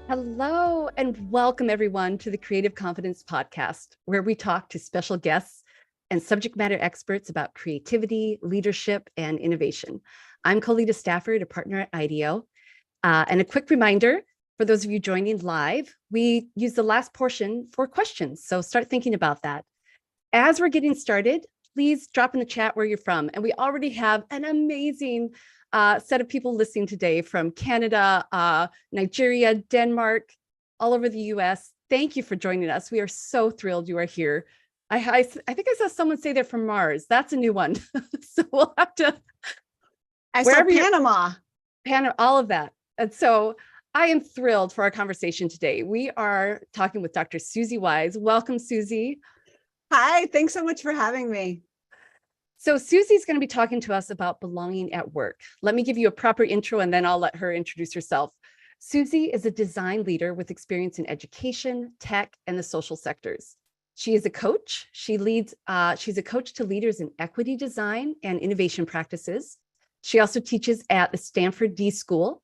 Hello, and welcome everyone to the Creative Confidence Podcast, where we talk to special guests and subject matter experts about creativity, leadership, and innovation. I'm Colita Stafford, a partner at IDEO. And a quick reminder for those of you joining live, we use the last portion for questions, so start thinking about that. As we're getting started, please drop in the chat where you're from. And we already have an amazing set of people listening today from Canada, Nigeria, Denmark, all over the US. Thank you for joining us. We are so thrilled you are here. I think I saw someone say they're from Mars. That's a new one. So we'll have to. I saw Panama. All of that. And so I am thrilled for our conversation today. We are talking with Dr. Susie Wise. Welcome, Susie. Hi, thanks so much for having me. So Susie's going to be talking to us about belonging at work. Let me give you a proper intro and then I'll let her introduce herself. Susie is a design leader with experience in education, tech, and the social sectors. She is a coach. She's a coach to leaders in equity design and innovation practices. She also teaches at the Stanford D School.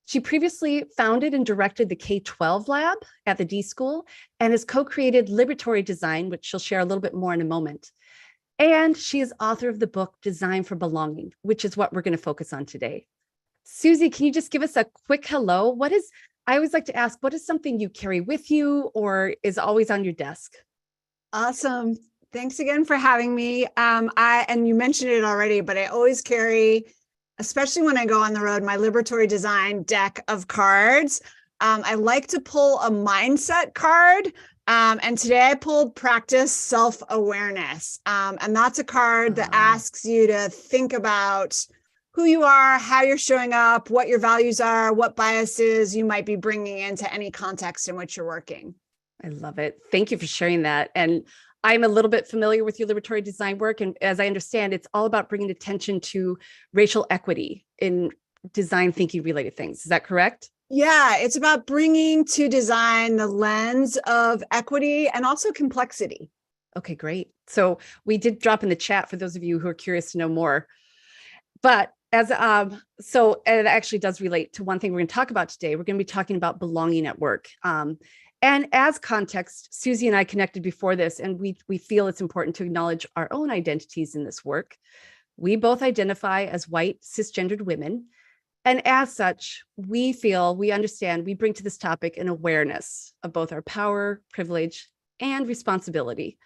She previously founded and directed the K-12 lab at the D School and has co-created Liberatory Design, which she'll share a little bit more in a moment. And she is author of the book Design for Belonging, which is what we're going to focus on today. Susie, can you just give us a quick hello? I always like to ask, what is something you carry with you or is always on your desk? Awesome. Thanks again for having me. And you mentioned it already, but I always carry, especially when I go on the road, my Liberatory Design deck of cards. I like to pull a mindset card. And today I pulled practice self-awareness. And that's a card that asks you to think about who you are, how you're showing up, what your values are, what biases you might be bringing into any context in which you're working. I love it. Thank you for sharing that. And I'm a little bit familiar with your liberatory design work. And as I understand, it's all about bringing attention to racial equity in design thinking related things. Is that correct? Yeah, it's about bringing to design the lens of equity and also complexity. Okay, great. So we did drop in the chat for those of you who are curious to know more. But and it actually does relate to one thing we're going to talk about today. We're going to be talking about belonging at work. And as context, Susie and I connected before this, and we feel it's important to acknowledge our own identities in this work. We both identify as white, cisgendered women. And as such, we understand, we bring to this topic an awareness of both our power, privilege, and responsibility.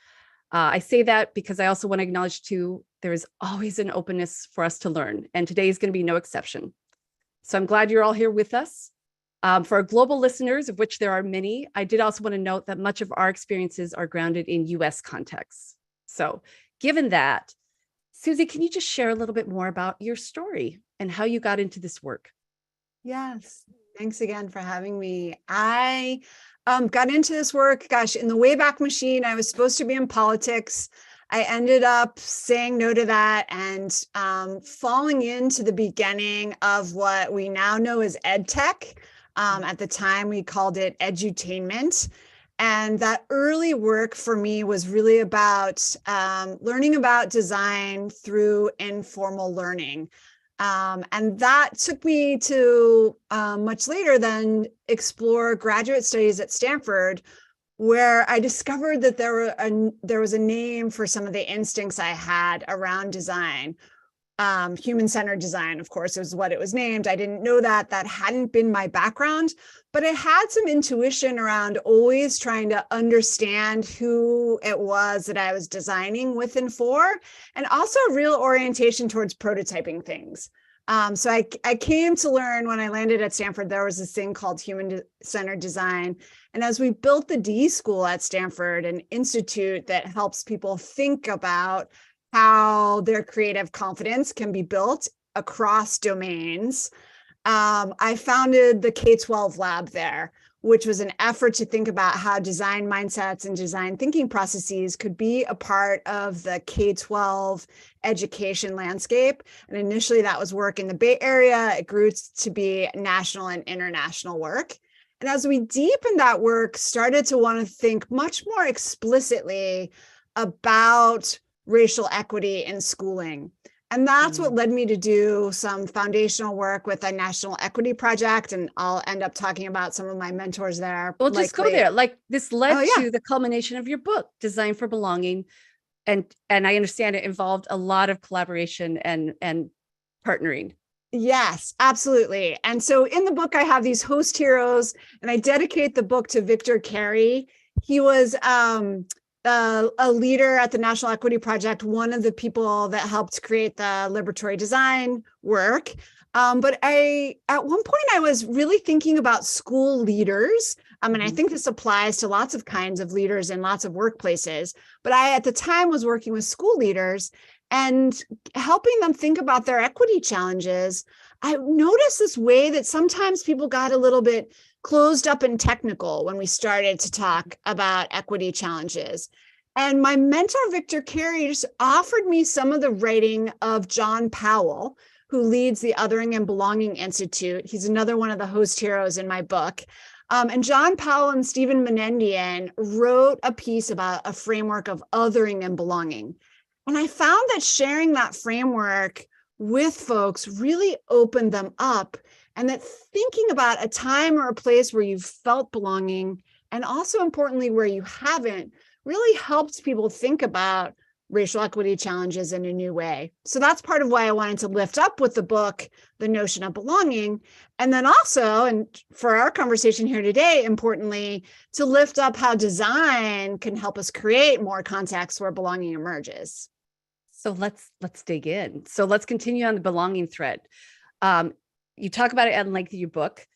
I say that because I also want to acknowledge too, there is always an openness for us to learn, and today is going to be no exception. So I'm glad you're all here with us. For our global listeners, of which there are many, I did also want to note that much of our experiences are grounded in US contexts. So given that, Susie, can you just share a little bit more about your story and how you got into this work? Yes, thanks again for having me. I got into this work, in the Wayback Machine. I was supposed to be in politics. I ended up saying no to that and falling into the beginning of what we now know as ed tech. At the time, we called it edutainment. And that early work for me was really about learning about design through informal learning. And that took me to much later then explore graduate studies at Stanford, where I discovered that there was a name for some of the instincts I had around design. Human-centered design, of course, is what it was named. I didn't know that. That hadn't been my background, but I had some intuition around always trying to understand who it was that I was designing with and for, and also a real orientation towards prototyping things. So I came to learn when I landed at Stanford, there was this thing called human-centered design. And as we built the D School at Stanford, an institute that helps people think about how their creative confidence can be built across domains, I founded the K-12 lab there, which was an effort to think about how design mindsets and design thinking processes could be a part of the K-12 education landscape. And initially that was work in the Bay Area. It grew to be national and international work. And as we deepened that work, started to want to think much more explicitly about racial equity in schooling. And that's what led me to do some foundational work with the National Equity Project. And I'll end up talking about some of my mentors there. Well, just go there. Like this led yeah. to the culmination of your book, Design for Belonging. And I understand it involved a lot of collaboration and partnering. Yes, absolutely. And so in the book, I have these host heroes, and I dedicate the book to Victor Carey. He was a leader at the National Equity Project, one of the people that helped create the liberatory design work. But at one point, I was really thinking about school leaders. And I think this applies to lots of kinds of leaders in lots of workplaces. But I, at the time, was working with school leaders and helping them think about their equity challenges. I noticed this way that sometimes people got a little bit closed up and technical when we started to talk about equity challenges. And my mentor, Victor Carey, just offered me some of the writing of John Powell, who leads the Othering and Belonging Institute. He's another one of the host heroes in my book. And John Powell and Stephen Menendian wrote a piece about a framework of othering and belonging. And I found that sharing that framework with folks really opened them up, and that thinking about a time or a place where you've felt belonging, and also importantly, where you haven't, really helped people think about racial equity challenges in a new way. So that's part of why I wanted to lift up with the book the notion of belonging. And then also, and for our conversation here today, importantly, to lift up how design can help us create more contexts where belonging emerges. So let's dig in. So let's continue on the belonging thread. You talk about it at length in your book.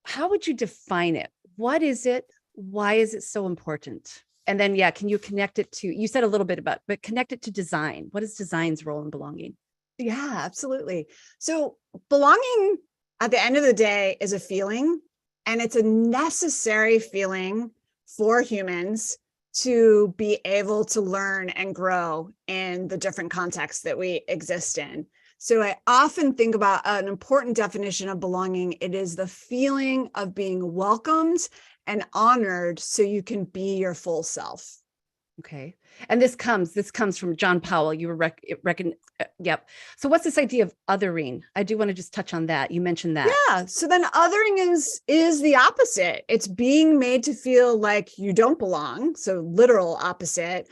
How would you define it? What is it? Why is it so important? And then, can you connect it to, you said a little bit about, but connect it to design. What is design's role in belonging? Yeah, absolutely. So belonging at the end of the day is a feeling, and it's a necessary feeling for humans to be able to learn and grow in the different contexts that we exist in. So I often think about an important definition of belonging. It is the feeling of being welcomed and honored so you can be your full self. Okay. And this comes from John Powell. You were yep. So what's this idea of othering? I do want to just touch on that. You mentioned that. Yeah. So then othering is the opposite. It's being made to feel like you don't belong. So literal opposite,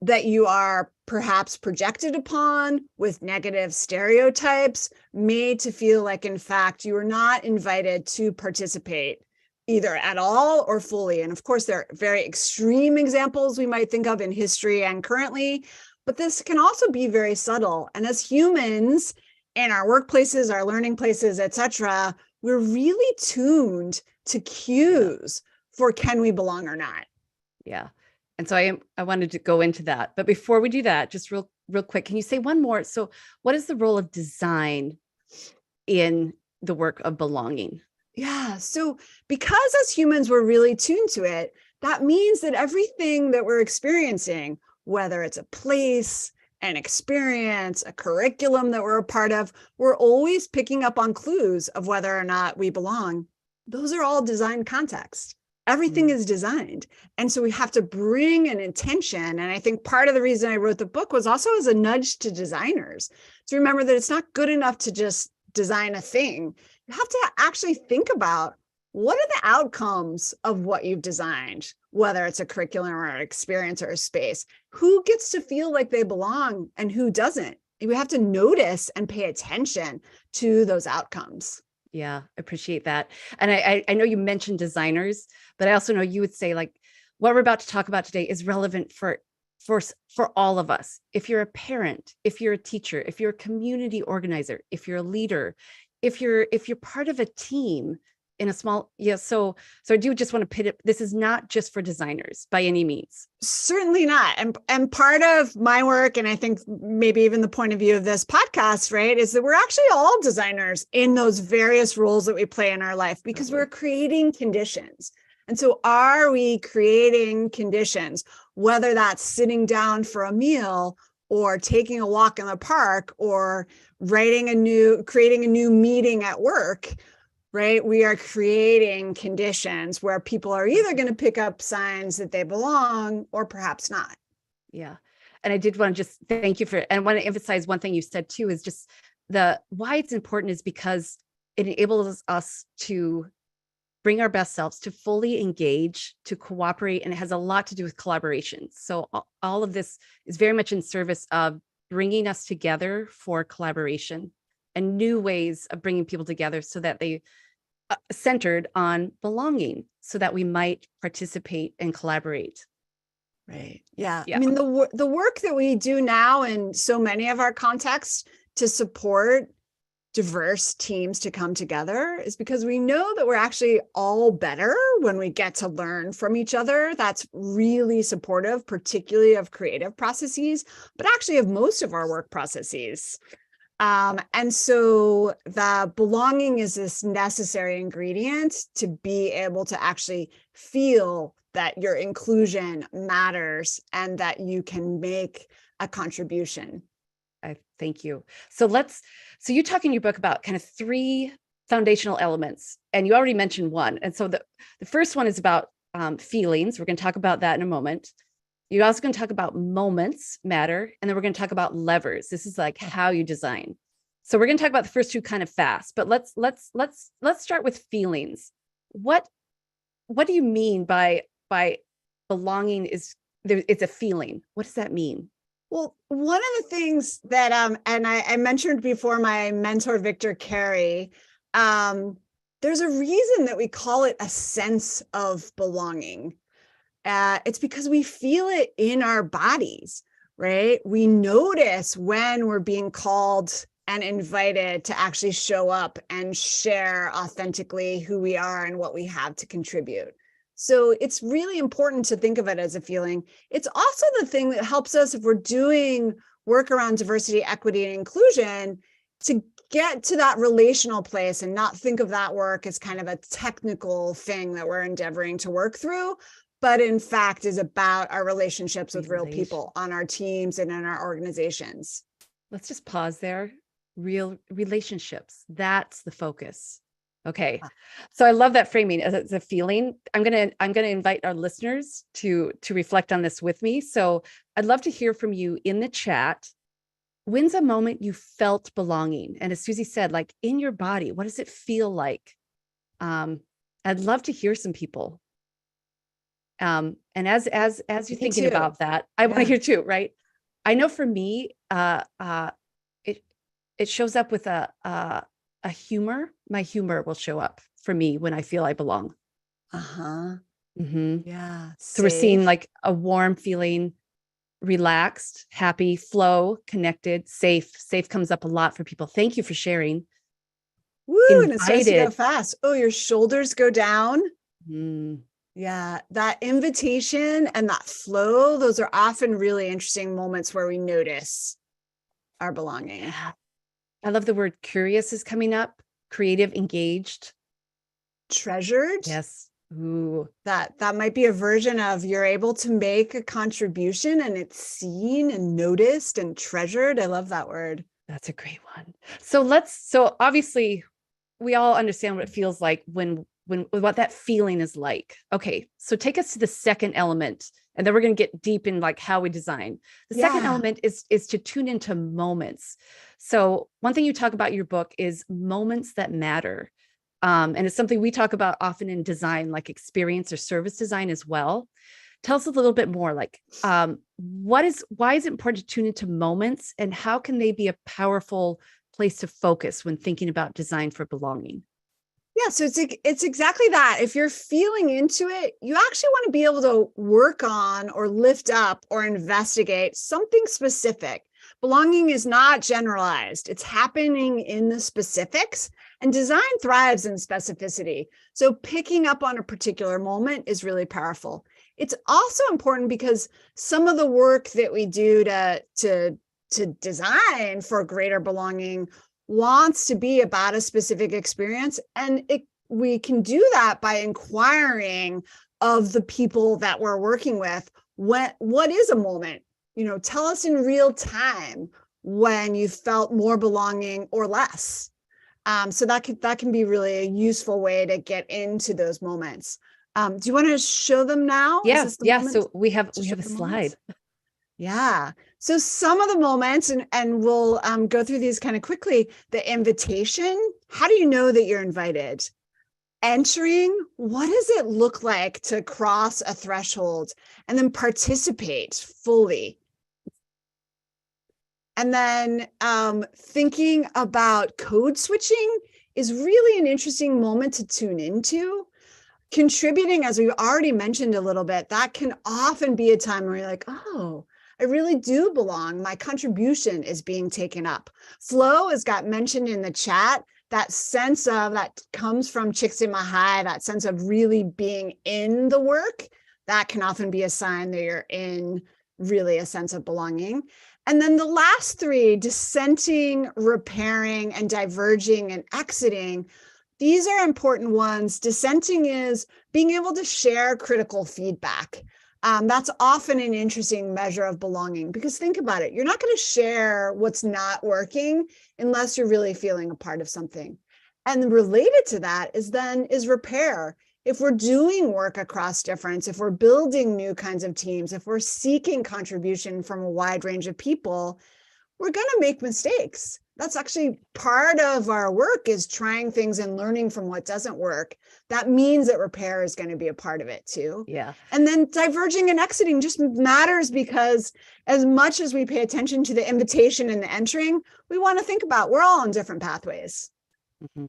that you are perhaps projected upon with negative stereotypes, made to feel like, in fact, you are not invited to participate either at all or fully. And of course, there are very extreme examples we might think of in history and currently, but this can also be very subtle. And as humans in our workplaces, our learning places, etc., we're really tuned to cues for can we belong or not. Yeah. And so I wanted to go into that. But before we do that, just real quick, can you say one more? So what is the role of design in the work of belonging? Yeah. So because as humans, we're really tuned to it, that means that everything that we're experiencing, whether it's a place, an experience, a curriculum that we're a part of, we're always picking up on clues of whether or not we belong. Those are all design context. Everything is designed. And so we have to bring an intention. And I think part of the reason I wrote the book was also as a nudge to designers to remember that it's not good enough to just design a thing. You have to actually think about what are the outcomes of what you've designed, whether it's a curriculum or an experience or a space. Who gets to feel like they belong and who doesn't? We have to notice and pay attention to those outcomes. Yeah, I appreciate that. And I know you mentioned designers, but I also know you would say like what we're about to talk about today is relevant for all of us. If you're a parent, if you're a teacher, if you're a community organizer, if you're a leader, if you're part of a team in a small, so I do just want to pit it. This is not just for designers by any means. Certainly not. And part of my work, and I think maybe even the point of view of this podcast, right, is that we're actually all designers in those various roles that we play in our life because we're creating conditions. And so are we creating conditions, whether that's sitting down for a meal or taking a walk in the park or creating a new meeting at work, right? We are creating conditions where people are either going to pick up signs that they belong or perhaps not. Yeah. and I did want to just thank you and I want to emphasize one thing you said too, is just why it's important is because it enables us to bring our best selves, to fully engage, to cooperate, and it has a lot to do with collaboration. So all of this is very much in service of bringing us together for collaboration and new ways of bringing people together so that they centered on belonging, so that we might participate and collaborate. Right. Yeah. Yeah. I mean, the work that we do now in so many of our contexts to support diverse teams to come together is because we know that we're actually all better when we get to learn from each other. That's really supportive, particularly of creative processes, but actually of most of our work processes. And so the belonging is this necessary ingredient to be able to actually feel that your inclusion matters and that you can make a contribution. Thank you. So you talk in your book about kind of 3 foundational elements, and you already mentioned one. And so the first one is about feelings. We're going to talk about that in a moment. You're also going to talk about moments matter, and then we're going to talk about levers. This is like how you design. So we're going to talk about the first 2 kind of fast, but let's start with feelings. What do you mean by belonging it's a feeling? What does that mean? Well, one of the things that, and I mentioned before my mentor, Victor Carey, there's a reason that we call it a sense of belonging. It's because we feel it in our bodies, right? We notice when we're being called and invited to actually show up and share authentically who we are and what we have to contribute. So it's really important to think of it as a feeling. It's also the thing that helps us if we're doing work around diversity, equity, and inclusion to get to that relational place and not think of that work as kind of a technical thing that we're endeavoring to work through, but in fact is about our relationships with real people on our teams and in our organizations. Let's just pause there. Real relationships. That's the focus. Okay. So I love that framing as a feeling. I'm going to invite our listeners to reflect on this with me. So I'd love to hear from you in the chat. When's a moment you felt belonging? And as Susie said, like in your body, what does it feel like? I'd love to hear some people. And as you're thinking about that, I want to hear too, right? I know for me, it shows up with a humor. My humor will show up for me when I feel I belong. Mm-hmm. Yeah. So we're seeing like a warm feeling, relaxed, happy, flow, connected, safe. Safe comes up a lot for people. Thank you for sharing. Woo, and it starts to go fast. Oh, your shoulders go down. Yeah, that invitation and that flow, those are often really interesting moments where we notice our belonging. Yeah. I love the word curious is coming up. Creative, engaged. Treasured. Yes. Ooh. That might be a version of you're able to make a contribution and it's seen and noticed and treasured. I love that word. That's a great one. So obviously we all understand what it feels like when what that feeling is like. Okay. So take us to the second element, and then we're going to get deep in like how we design. The second element is to tune into moments. So one thing you talk about in your book is moments that matter. And it's something we talk about often in design, like experience or service design as well. Tell us a little bit more, like why is it important to tune into moments, and how can they be a powerful place to focus when thinking about design for belonging? Yeah, so it's exactly that. If you're feeling into it, you actually want to be able to work on or lift up or investigate something specific. Belonging is not generalized. It's happening in the specifics, and design thrives in specificity. So picking up on a particular moment is really powerful. It's also important because some of the work that we do to design for greater belonging wants to be about a specific experience. And we can do that by inquiring of the people that we're working with. What is a moment? Tell us in real time when you felt more belonging or less. So that can be really a useful way to get into those moments. Do you want to show them now? Yeah. So we have a slide. Yeah. So some of the moments, and we'll go through these kind of quickly. The invitation, how do you know that you're invited? Entering, what does it look like to cross a threshold and then participate fully? And then thinking about code switching is really an interesting moment to tune into. Contributing, as we've already mentioned a little bit, that can often be a time where you're like, oh, I really do belong. My contribution is being taken up. Flow has got mentioned in the chat. That sense of that comes from Csikszentmihalyi, that sense of really being in the work, that can often be a sign that you're in really a sense of belonging. And then the last three, dissenting, repairing, and diverging and exiting, these are important ones. Dissenting is being able to share critical feedback. That's often an interesting measure of belonging, because think about it. You're not going to share what's not working unless you're really feeling a part of something. And related to that is repair. If we're doing work across difference, if we're building new kinds of teams, if we're seeking contribution from a wide range of people, we're going to make mistakes. That's actually part of our work, is trying things and learning from what doesn't work. That means that repair is going to be a part of it too. Yeah. And then diverging and exiting just matters, because as much as we pay attention to the invitation and the entering, we want to think about, we're all on different pathways. Mm-hmm.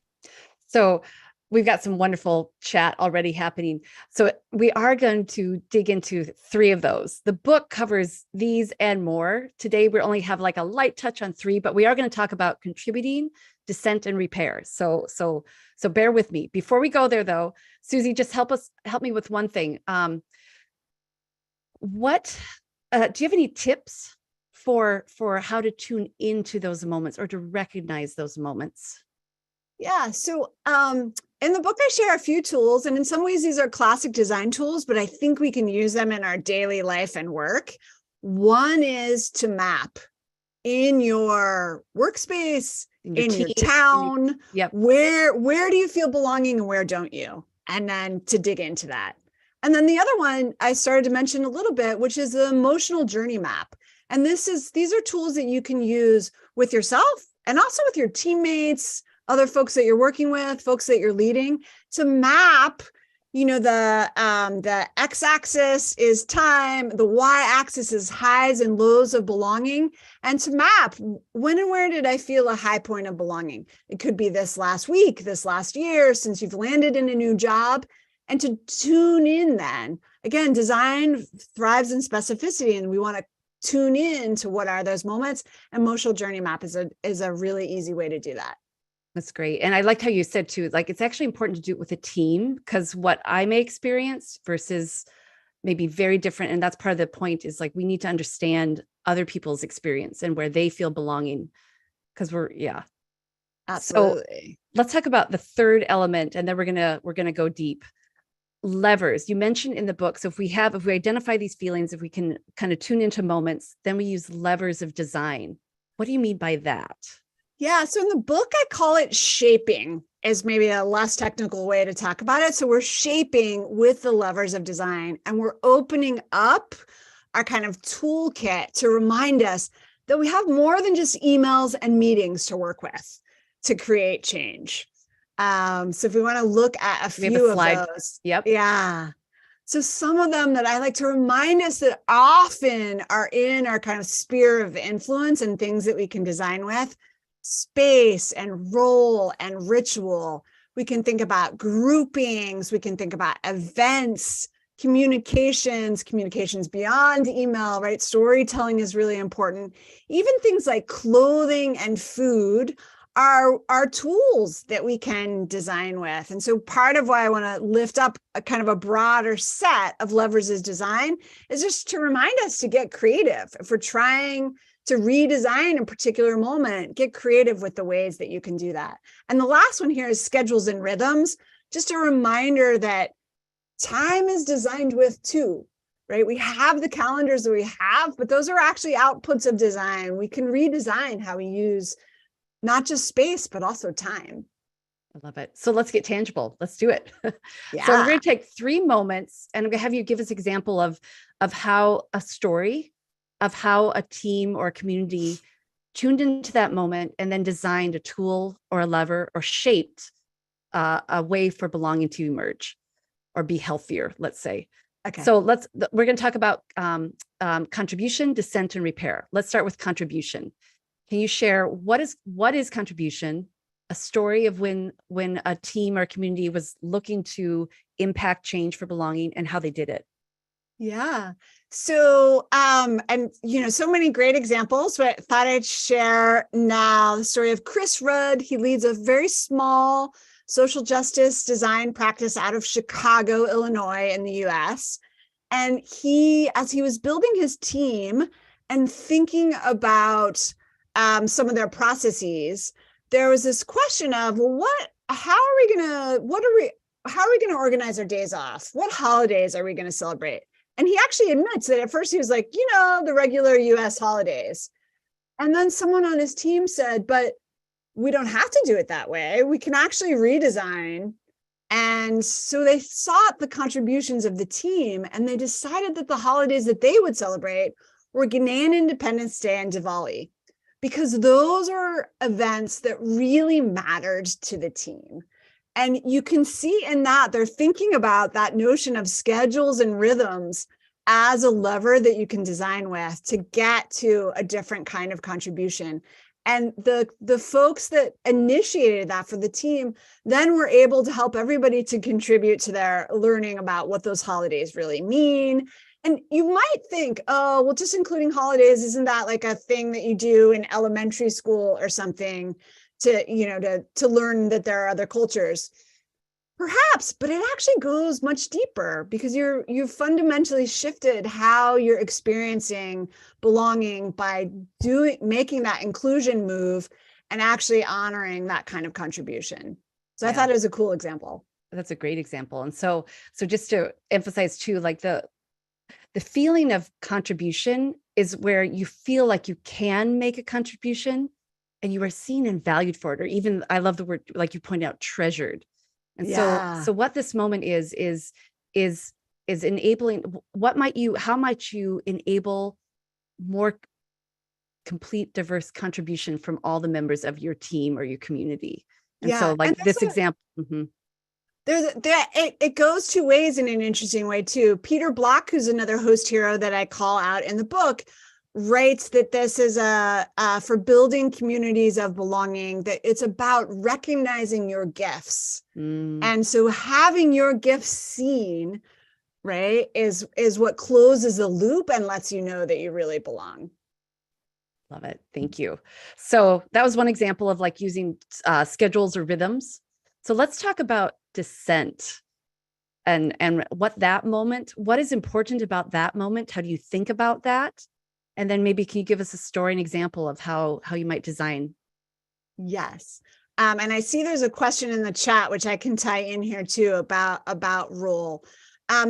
So we've got some wonderful chat already happening. So we are going to dig into three of those. The book covers these and more. Today, we only have like a light touch on three, but we are going to talk about contributing, dissent, and repair. So bear with me. Before we go there though, Susie, just help me with one thing. Do you have any tips for how to tune into those moments or to recognize those moments? Yeah. So in the book, I share a few tools, and in some ways these are classic design tools, but I think we can use them in our daily life and work. One is to map in your workspace, in your town. Yep. Where do you feel belonging and where don't you? And then to dig into that. And then the other one I started to mention a little bit, which is the emotional journey map. And these are tools that you can use with yourself and also with your teammates, other folks that you're working with, folks that you're leading, to map. The x-axis is time, the y-axis is highs and lows of belonging, and to map when and where did I feel a high point of belonging. It could be this last week, this last year, since you've landed in a new job, and to tune in then. Again, design thrives in specificity, and we want to tune in to what are those moments. Emotional journey map is a really easy way to do that. That's great. And I liked how you said too, like, it's actually important to do it with a team, because what I may experience versus maybe very different. And that's part of the point, is like, we need to understand other people's experience and where they feel belonging. Because Absolutely. So let's talk about the third element, and then we're going to go deep. Levers. You mentioned in the book. So if we identify these feelings, if we can kind of tune into moments, then we use levers of design. What do you mean by that? Yeah. So in the book, I call it shaping, is maybe a less technical way to talk about it. So we're shaping with the levers of design, and we're opening up our kind of toolkit to remind us that we have more than just emails and meetings to work with to create change. So if we want to look at a few of those. Yep. Yeah. So some of them that I like to remind us that often are in our kind of sphere of influence and things that we can design with: space and role and ritual. We can think about groupings. We can think about events, communications beyond email, right? Storytelling is really important. Even things like clothing and food are tools that we can design with. And so part of why I want to lift up a kind of a broader set of levers as design is just to remind us to get creative. If we're trying to redesign a particular moment, get creative with the ways that you can do that. And the last one here is schedules and rhythms. Just a reminder that time is designed with too, right? We have the calendars that we have, but those are actually outputs of design. We can redesign how we use not just space, but also time. I love it. So let's get tangible. Let's do it. Yeah. So we're going to take 3 moments, and I'm going to have you give us an example of how a story of how a team or a community tuned into that moment and then designed a tool or a lever or shaped a way for belonging to emerge or be healthier, let's say. Okay. So we're going to talk about contribution, dissent, and repair. Let's start with contribution. Can you share what is contribution? A story of when a team or community was looking to impact change for belonging and how they did it. Yeah. So, and so many great examples, but I thought I'd share now the story of Chris Rudd. He leads a very small social justice design practice out of Chicago, Illinois, in the US. And as he was building his team and thinking about some of their processes, there was this question of, well, how are we going to organize our days off? What holidays are we going to celebrate? And he actually admits that at first he was like, the regular US holidays. And then someone on his team said, but we don't have to do it that way. We can actually redesign. And so they sought the contributions of the team, and they decided that the holidays that they would celebrate were Ghanaian Independence Day and Diwali, because those are events that really mattered to the team. And you can see in that they're thinking about that notion of schedules and rhythms as a lever that you can design with to get to a different kind of contribution. And the folks that initiated that for the team then were able to help everybody to contribute to their learning about what those holidays really mean. And you might think, oh, well, just including holidays, isn't that like a thing that you do in elementary school or something to learn that there are other cultures? Perhaps, but it actually goes much deeper, because you've fundamentally shifted how you're experiencing belonging by making that inclusion move and actually honoring that kind of contribution. So I thought it was a cool example. That's a great example. And so just to emphasize too, like the feeling of contribution is where you feel like you can make a contribution and you are seen and valued for it, or even, I love the word, like you pointed out, treasured. And so what this moment is enabling, how might you enable more complete, diverse contribution from all the members of your team or your community? And so like this example. It goes two ways in an interesting way too. Peter Block, who's another host hero that I call out in the book, writes that this is for building communities of belonging, that it's about recognizing your gifts. And so having your gifts seen, right, is what closes the loop and lets you know that you really belong. Love it. Thank you. So that was one example of like using schedules or rhythms. So let's talk about dissent and what is important about that moment? How do you think about that? And then maybe can you give us a story, an example of how you might design? Yes. And I see there's a question in the chat, which I can tie in here too, about role.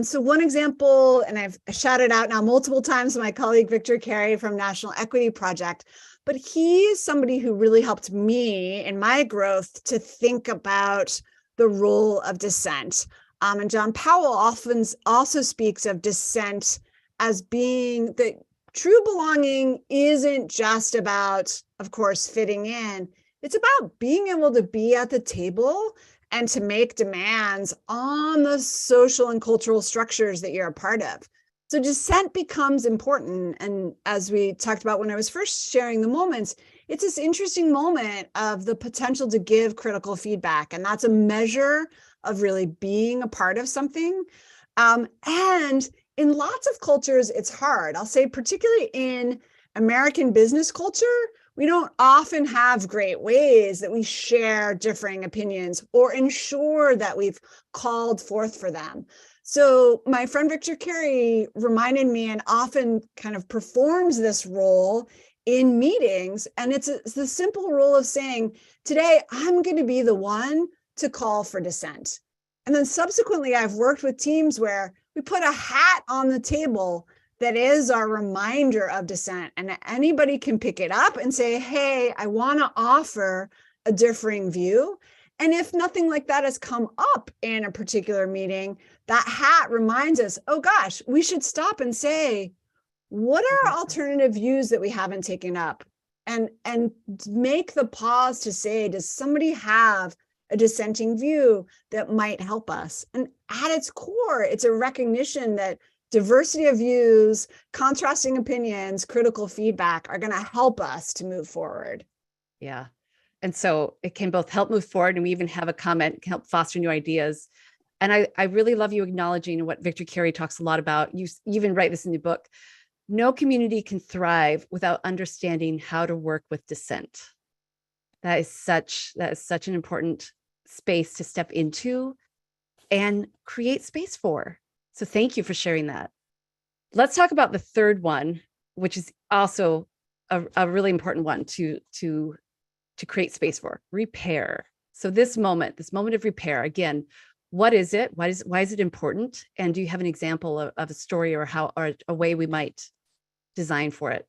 So one example, and I've shouted out now multiple times, my colleague, Victor Carey from National Equity Project, but he's somebody who really helped me in my growth to think about the role of dissent. And John Powell often also speaks of dissent as being the true belonging isn't just about, of course, fitting in. It's about being able to be at the table and to make demands on the social and cultural structures that you're a part of. So dissent becomes important. And as we talked about when I was first sharing the moments, it's this interesting moment of the potential to give critical feedback. And that's a measure of really being a part of something. And in lots of cultures, it's hard. I'll say particularly in American business culture, we don't often have great ways that we share differing opinions or ensure that we've called forth for them. So my friend Victor Carey reminded me and often kind of performs this role in meetings. And it's the simple role of saying, today, I'm going to be the one to call for dissent. And then subsequently, I've worked with teams where we put a hat on the table that is our reminder of dissent. And anybody can pick it up and say, hey, I want to offer a differing view. And if nothing like that has come up in a particular meeting, that hat reminds us, oh gosh, we should stop and say, What are Mhm. alternative views that we haven't taken up? And make the pause to say, does somebody have a dissenting view that might help us? And at its core, it's a recognition that diversity of views, contrasting opinions, critical feedback are going to help us to move forward. Yeah. And so it can both help move forward, and we even have a comment, can help foster new ideas. And I really love you acknowledging what Victor Carey talks a lot about. You even write this in the book. No community can thrive without understanding how to work with dissent. That is such an important space to step into and create space for. So thank you for sharing that. Let's talk about the third one, which is also a really important one to create space for: repair. So this moment of repair, again, what is it? Why is it important? And do you have an example of a story or a way we might design for it?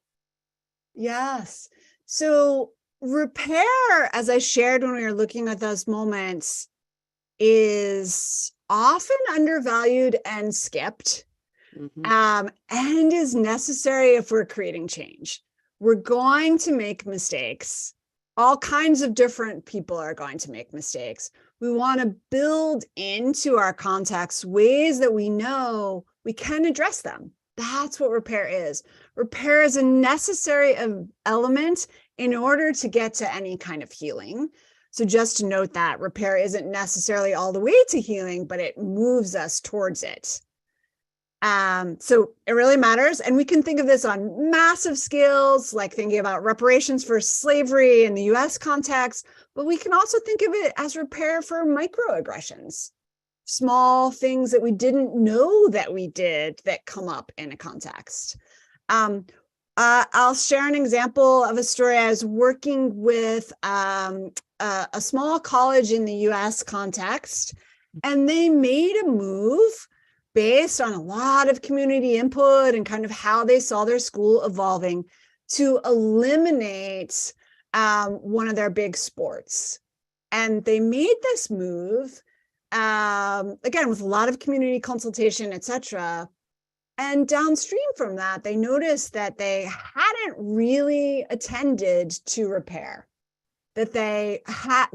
Yes. So repair, as I shared when we were looking at those moments, is often undervalued and skipped, Mm-hmm. and is necessary if we're creating change. We're going to make mistakes. All kinds of different people are going to make mistakes. We want to build into our context ways that we know we can address them. That's what repair is. Repair is a necessary element in order to get to any kind of healing. So just to note that repair isn't necessarily all the way to healing, but it moves us towards it. So it really matters. And we can think of this on massive scales, like thinking about reparations for slavery in the US context, but we can also think of it as repair for microaggressions, small things that we didn't know that we did that come up in a context. I'll share an example of a story. I was working with a small college in the US context, and they made a move based on a lot of community input and kind of how they saw their school evolving to eliminate one of their big sports. And they made this move, again, with a lot of community consultation, et cetera. And downstream from that, they noticed that they hadn't really attended to repair, that they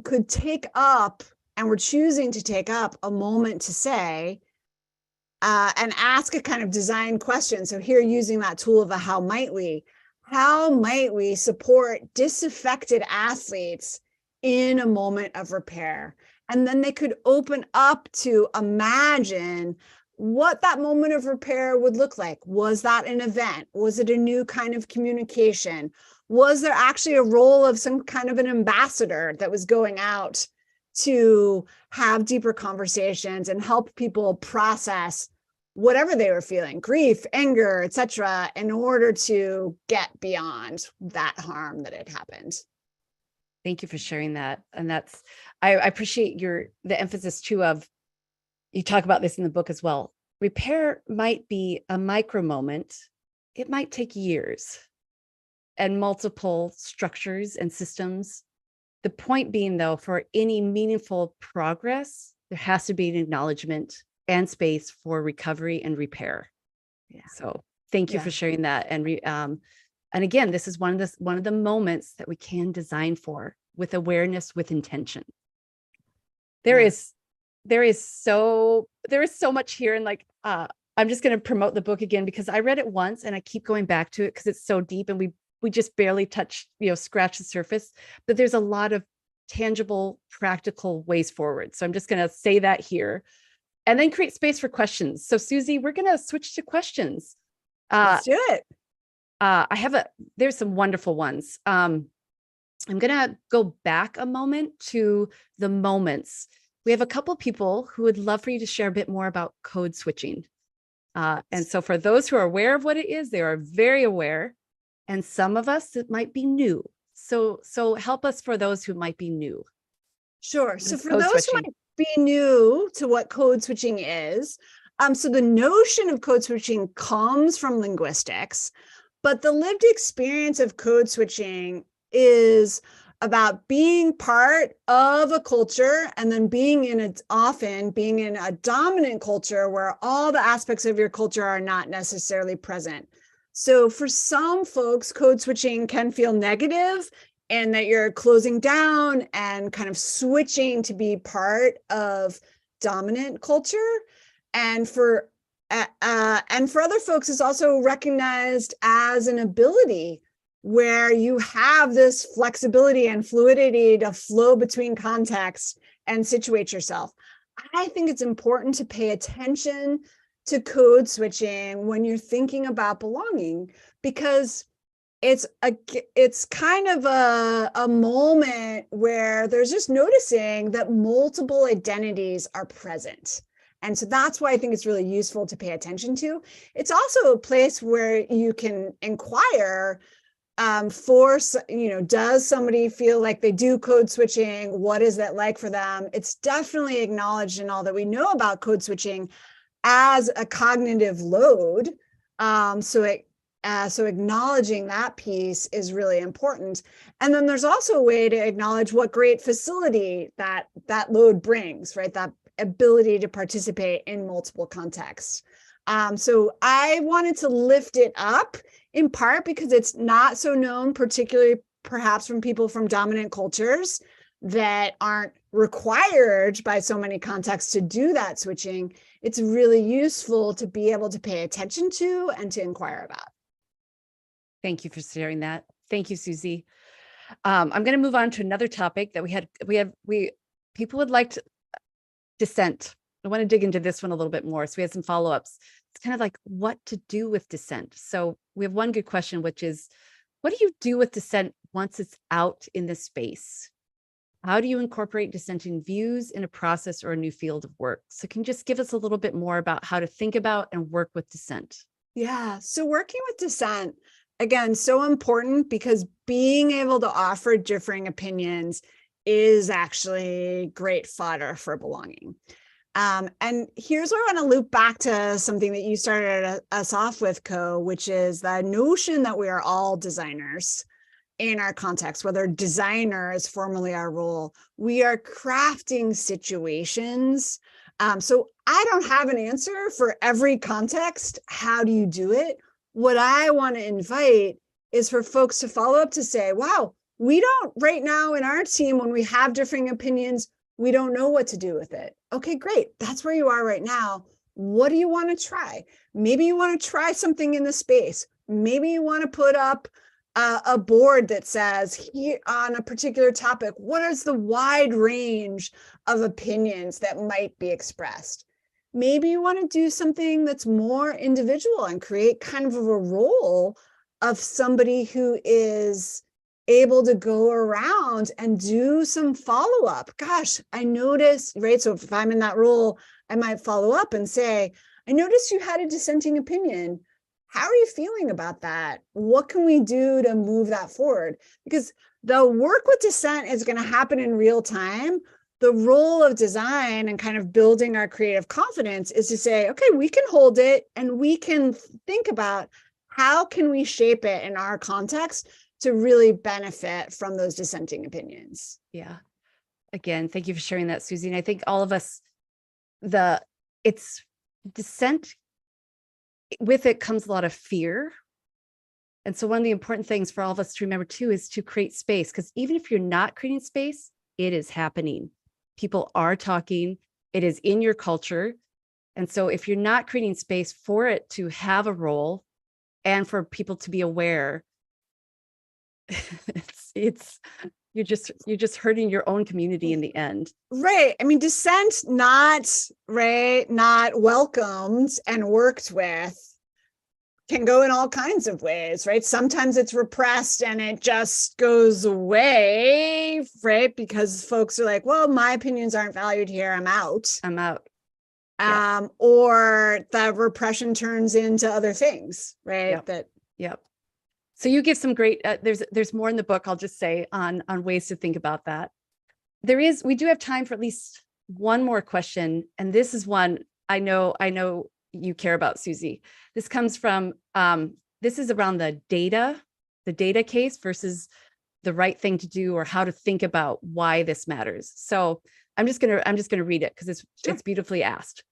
could take up and were choosing to take up a moment to say, and ask a kind of design question. So here, using that tool of a how might we support disaffected athletes in a moment of repair? And then they could open up to imagine what that moment of repair would look like. Was that an event? Was it a new kind of communication? Was there actually a role of some kind of an ambassador that was going out to have deeper conversations and help people process whatever they were feeling, grief, anger, etc., in order to get beyond that harm that had happened? Thank you for sharing that. And I appreciate the emphasis too of, you talk about this in the book as well. Repair might be a micro moment. It might take years and multiple structures and systems. The point being, though, for any meaningful progress, there has to be an acknowledgement and space for recovery and repair. Yeah. So thank you for sharing that. And again, this is one of the moments that we can design for with awareness, with intention. There is so much here. And I'm just going to promote the book again, because I read it once and I keep going back to it because it's so deep, and we just barely scratch the surface, but there's a lot of tangible, practical ways forward. So I'm just going to say that here and then create space for questions. So Susie, we're going to switch to questions. Let's do it. There's some wonderful ones. I'm going to go back a moment to the moments. We have a couple people who would love for you to share a bit more about code switching. And so for those who are aware of what it is, they are very aware. And some of us, it might be new. So help us for those who might be new. Sure. So for those who might be new to what code switching is, so the notion of code switching comes from linguistics, but the lived experience of code switching is about being part of a culture and then often being in a dominant culture where all the aspects of your culture are not necessarily present. So for some folks, code switching can feel negative and that you're closing down and kind of switching to be part of dominant culture. And for other folks, it's also recognized as an ability where you have this flexibility and fluidity to flow between contexts and situate yourself. I think it's important to pay attention to code switching when you're thinking about belonging, because it's kind of a moment where there's just noticing that multiple identities are present. And so that's why I think it's really useful to pay attention to. It's also a place where you can inquire does somebody feel like they do code switching? What is that like for them? It's definitely acknowledged in all that we know about code switching as a cognitive load. So acknowledging that piece is really important. And then there's also a way to acknowledge what great facility that load brings, right? That ability to participate in multiple contexts. So I wanted to lift it up in part because it's not so known, particularly perhaps from people from dominant cultures that aren't required by so many contexts to do that switching. It's really useful to be able to pay attention to and to inquire about. Thank you for sharing that. Thank you, Susie. I'm going to move on to another topic that people would like to dissent. I want to dig into this one a little bit more. So we had some follow-ups. It's kind of like what to do with dissent. So we have one good question, which is, what do you do with dissent once it's out in the space? How do you incorporate dissenting views in a process or a new field of work? So can you just give us a little bit more about how to think about and work with dissent? Yeah, so working with dissent, again, so important because being able to offer differing opinions is actually great fodder for belonging. And here's where I want to loop back to something that you started us off with, Co, which is the notion that we are all designers in our context, whether designer is formally our role. We are crafting situations. So I don't have an answer for every context. How do you do it? What I want to invite is for folks to follow up to say, wow, we don't right now in our team, when we have differing opinions, we don't know what to do with it. Okay, great. That's where you are right now. What do you want to try? Maybe you want to try something in the space. Maybe you want to put up a board that says here on a particular topic, what is the wide range of opinions that might be expressed? Maybe you want to do something that's more individual and create kind of a role of somebody who is able to go around and do some follow-up. Gosh, I noticed, right? So if I'm in that role, I might follow up and say, I noticed you had a dissenting opinion. How are you feeling about that? What can we do to move that forward? Because the work with dissent is going to happen in real time. The role of design and kind of building our creative confidence is to say, okay, we can hold it and we can think about how can we shape it in our context to really benefit from those dissenting opinions. Yeah. Again, thank you for sharing that, Susie. And I think all of us, it's dissent, with it comes a lot of fear. And so one of the important things for all of us to remember too is to create space, because even if you're not creating space, it is happening. People are talking, it is in your culture. And so if you're not creating space for it to have a role and for people to be aware, you're just hurting your own community in the end. Right. I mean, dissent not welcomed and worked with can go in all kinds of ways, right? Sometimes it's repressed and it just goes away, right? Because folks are like, well, my opinions aren't valued here. I'm out. Yeah. Or the repression turns into other things, right? Yep. So you give some great, there's more in the book, I'll just say, on ways to think about that. We do have time for at least one more question. And this is one I know you care about, Susie. This comes from, this is around the data case versus the right thing to do or how to think about why this matters. So I'm just gonna read it because it's beautifully asked.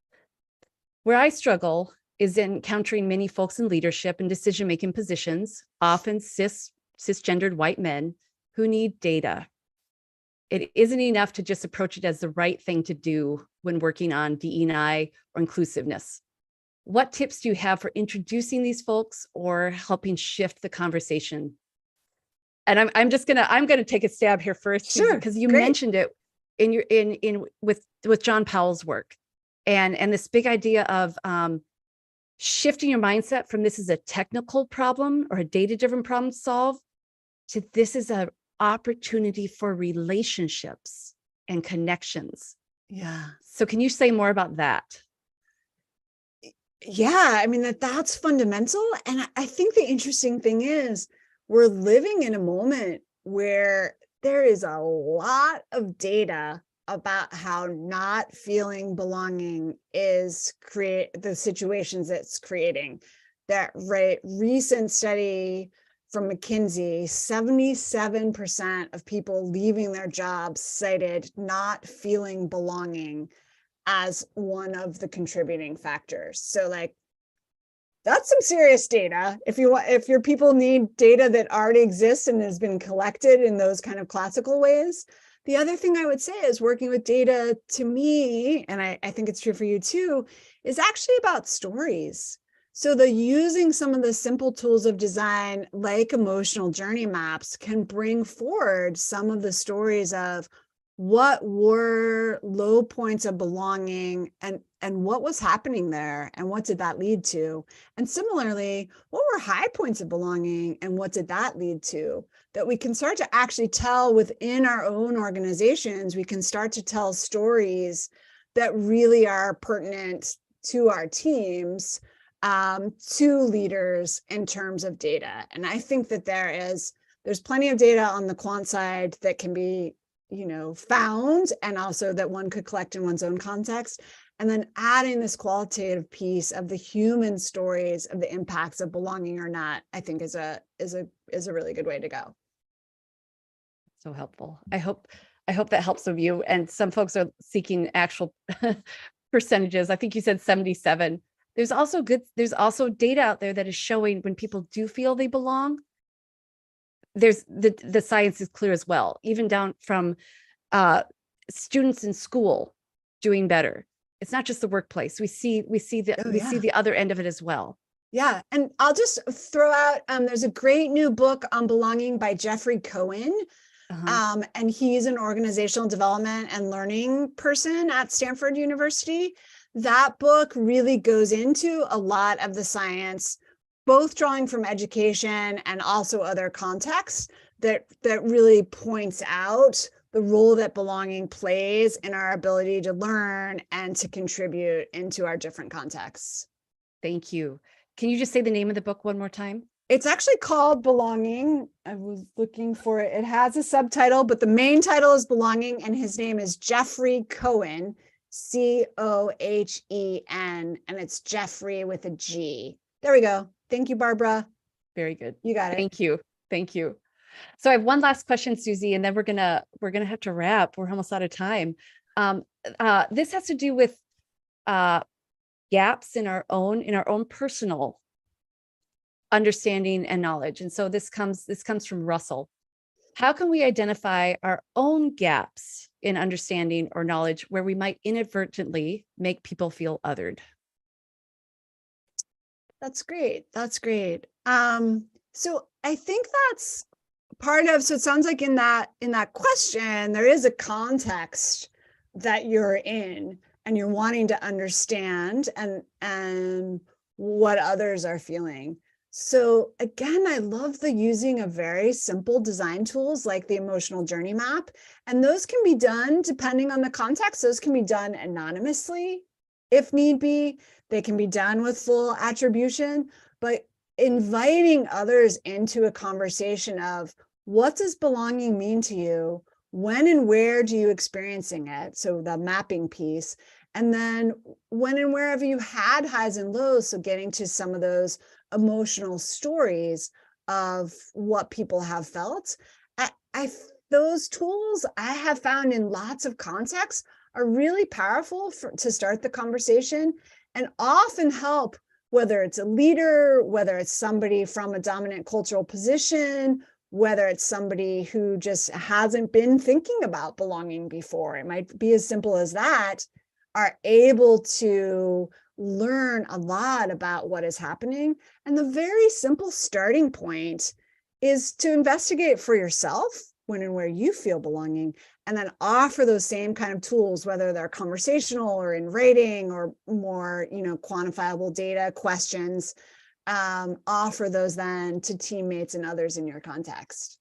Where I struggle is encountering many folks in leadership and decision-making positions, often cisgendered white men who need data. It isn't enough to just approach it as the right thing to do when working on DE&I or inclusiveness. What tips do you have for introducing these folks or helping shift the conversation? And I'm gonna take a stab here first, Sure, because you great. mentioned it in your with John Powell's work, and this big idea of shifting your mindset from this is a technical problem or a data-driven problem to solve to this is an opportunity for relationships and connections. Yeah. So can you say more about that? Yeah, I mean, that's fundamental. And I think the interesting thing is we're living in a moment where there is a lot of data about how not feeling belonging is the situations it's creating. That recent study from McKinsey, 77% of people leaving their jobs cited not feeling belonging as one of the contributing factors. So like, that's some serious data. If your people need data that already exists and has been collected in those kind of classical ways. The other thing I would say is working with data, to me, and I think it's true for you too, is actually about stories. So the using some of the simple tools of design like emotional journey maps can bring forward some of the stories of what were low points of belonging and what was happening there and what did that lead to? And similarly, what were high points of belonging and what did that lead to? That we can start to actually tell within our own organizations, we can start to tell stories that really are pertinent to our teams, to leaders in terms of data. And I think that there's plenty of data on the quant side that can be found, and also that one could collect in one's own context. And then adding this qualitative piece of the human stories of the impacts of belonging or not, I think is a really good way to go. So helpful. I hope that helps some of you. And some folks are seeking actual percentages. I think you said 77. There's also data out there that is showing when people do feel they belong, there's the science is clear as well, even down from students in school doing better. It's not just the workplace. We see the other end of it as well. Yeah. And I'll just throw out, there's a great new book on belonging by Jeffrey Cohen. And he's an organizational development and learning person at Stanford University. That book really goes into a lot of the science, both drawing from education and also other contexts that really points out the role that belonging plays in our ability to learn and to contribute into our different contexts. Thank you. Can you just say the name of the book one more time? It's actually called Belonging. I was looking for it. It has a subtitle, but the main title is Belonging, and his name is Jeffrey Cohen, Cohen, and it's Jeffrey with a G. There we go. Thank you, Barbara. Very good. You got it. Thank you. Thank you. So I have one last question, Susie, and then we're gonna have to wrap. We're almost out of time. This has to do with gaps in our own personal understanding and knowledge. And so this comes from Russell. How can we identify our own gaps in understanding or knowledge where we might inadvertently make people feel othered? That's great. That's great. So I think that's part of, so it sounds like in that question, there is a context that you're in and you're wanting to understand and what others are feeling. So again, I love the using of very simple design tools like the emotional journey map. And those can be done depending on the context. Those can be done anonymously if need be. They can be done with full attribution, but inviting others into a conversation of what does belonging mean to you? When and where do you experiencing it? So the mapping piece. And then when and where have you had highs and lows? So getting to some of those emotional stories of what people have felt. Those tools I have found in lots of contexts are really powerful to start the conversation and often help whether it's a leader, whether it's somebody from a dominant cultural position, whether it's somebody who just hasn't been thinking about belonging before, it might be as simple as that, are able to learn a lot about what is happening. And the very simple starting point is to investigate for yourself when and where you feel belonging, and then offer those same kind of tools, whether they're conversational or in writing or more, quantifiable data questions, offer those then to teammates and others in your context.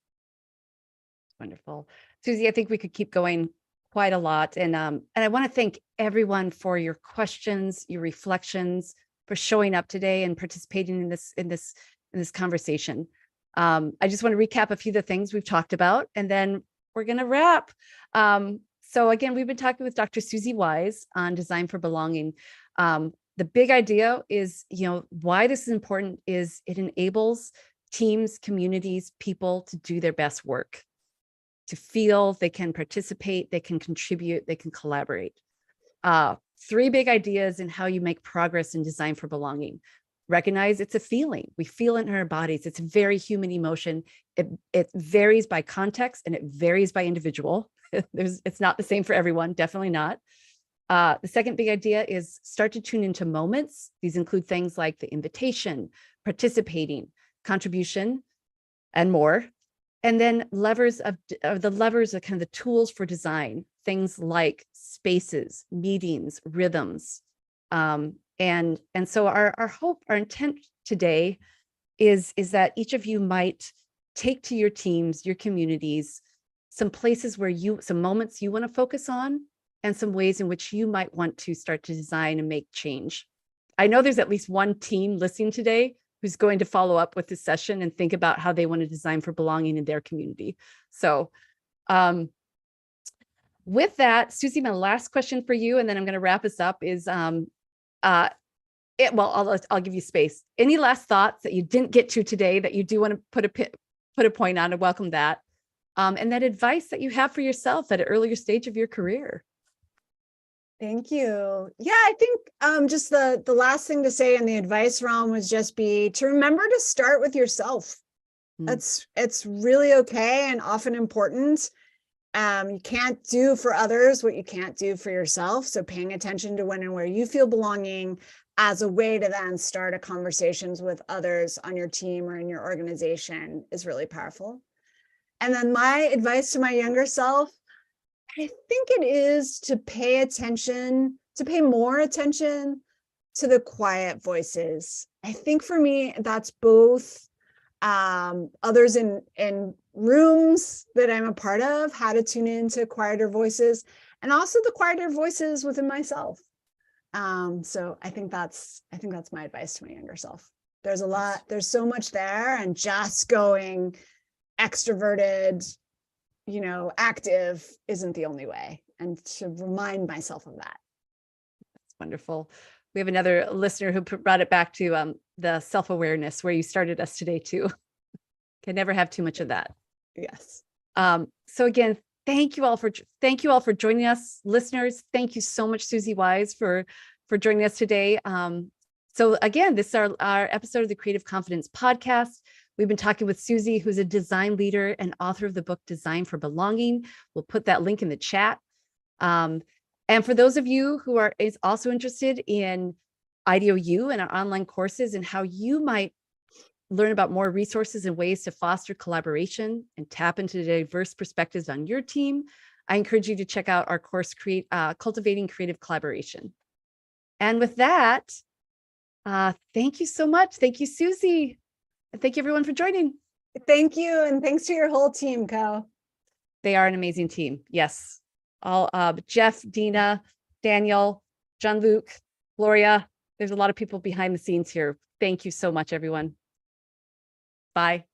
Wonderful. Susie, I think we could keep going quite a lot. And I want to thank everyone for your questions, your reflections, for showing up today and participating in this conversation. I just want to recap a few of the things we've talked about, and then we're going to wrap. So again, we've been talking with Dr. Susie Wise on Design for Belonging. The big idea is, why this is important is it enables teams, communities, people to do their best work, to feel they can participate, they can contribute, they can collaborate. 3 big ideas in how you make progress in Design for Belonging. Recognize it's a feeling. We feel it in our bodies. It's a very human emotion. It varies by context and it varies by individual. It's not the same for everyone, definitely not. The second big idea is start to tune into moments. These include things like the invitation, participating, contribution, and more. And then the levers are kind of the tools for design, things like spaces, meetings, rhythms. And so our hope, our intent today is that each of you might take to your teams, your communities, some places where some moments you want to focus on, and some ways in which you might want to start to design and make change. I know there's at least one team listening today who's going to follow up with this session and think about how they want to design for belonging in their community. So with that, Susie, my last question for you, and then I'm going to wrap us up, is I'll give you space. Any last thoughts that you didn't get to today that you do want to put a point on? I welcome that. And that advice that you have for yourself at an earlier stage of your career. Thank you. Yeah, I think just the last thing to say in the advice realm was just to remember to start with yourself. It's really okay and often important. You can't do for others what you can't do for yourself. So paying attention to when and where you feel belonging as a way to then start a conversations with others on your team or in your organization is really powerful. And then my advice to my younger self, I think it is to pay more attention to the quiet voices. I think for me, that's both others in rooms that I'm a part of, how to tune into quieter voices, and also the quieter voices within myself. So I think that's my advice to my younger self. There's so much there, and just going extroverted, active isn't the only way, and to remind myself of that. That's wonderful. We have another listener who brought it back to the self-awareness where you started us today too. Can never have too much of that. Yes. So again, thank you all for joining us, listeners. Thank you so much, Susie Wise, for joining us today. So again, this is our episode of the Creative Confidence Podcast. We've been talking with Susie, who's a design leader and author of the book Design for Belonging. We'll put that link in the chat. And for those of you who are also interested in IDOU and our online courses and how you might learn about more resources and ways to foster collaboration and tap into diverse perspectives on your team, I encourage you to check out our course, Cultivating Creative Collaboration. And with that, thank you so much. Thank you, Susie. And thank you, everyone, for joining. Thank you. And thanks to your whole team, Co. They are an amazing team. Yes. All Jeff, Dina, Daniel, Jean-Luc, Gloria. There's a lot of people behind the scenes here. Thank you so much, everyone. Bye.